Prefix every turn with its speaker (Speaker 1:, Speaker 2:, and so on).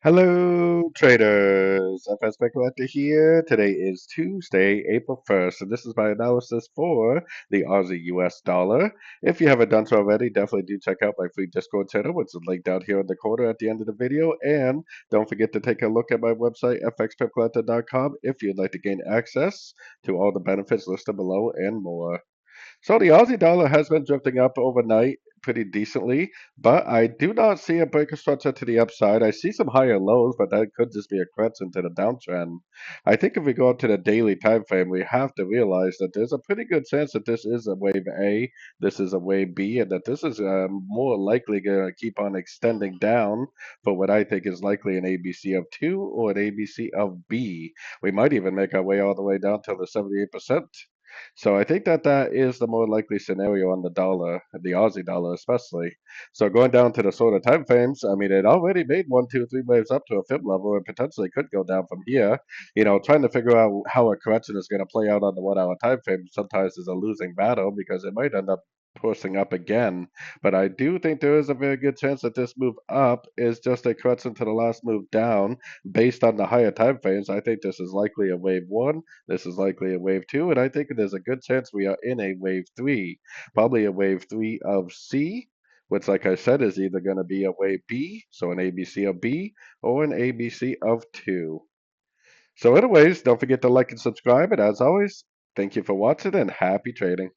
Speaker 1: Hello, traders. FX Pip Collector here. Today is Tuesday, April 1st, and this is my analysis for the Aussie US dollar. If you haven't done so already, definitely do check out my free Discord channel, which is linked down here in the corner at the end of the video. And don't forget to take a look at my website, fxpipcollector.com, if you'd like to gain access to all the benefits listed below and more. So the Aussie dollar has been drifting up overnight pretty decently, but I do not see a break of structure to the upside. I see some higher lows, but that could just be a correction to the downtrend. I think if we go up to the daily time frame, we have to realize that there's a pretty good chance that this is a wave A, this is a wave B, and that this is more likely going to keep on extending down for what I think is likely an ABC of 2 or an ABC of B. We might even make our way all the way down to the 78%. So I think that that is the more likely scenario on the dollar, the Aussie dollar especially. So going down to the sort of time frames, I mean, it already made one, two, three waves up to a fib level and potentially could go down from here. Trying to figure out how a correction is going to play out on the 1 hour time frame sometimes is a losing battle because it might end up pushing up again. But I do think there is a very good chance that this move up is just a correction to the last move down based on the higher time frames. I think this is likely a wave one, this is likely a wave two, and I think there's a good chance we are in a wave three, probably a wave three of C, which, like I said, is either going to be a wave B, so an ABC of B, or an ABC of 2. So anyways, don't forget to like and subscribe, and as always, thank you for watching and happy trading.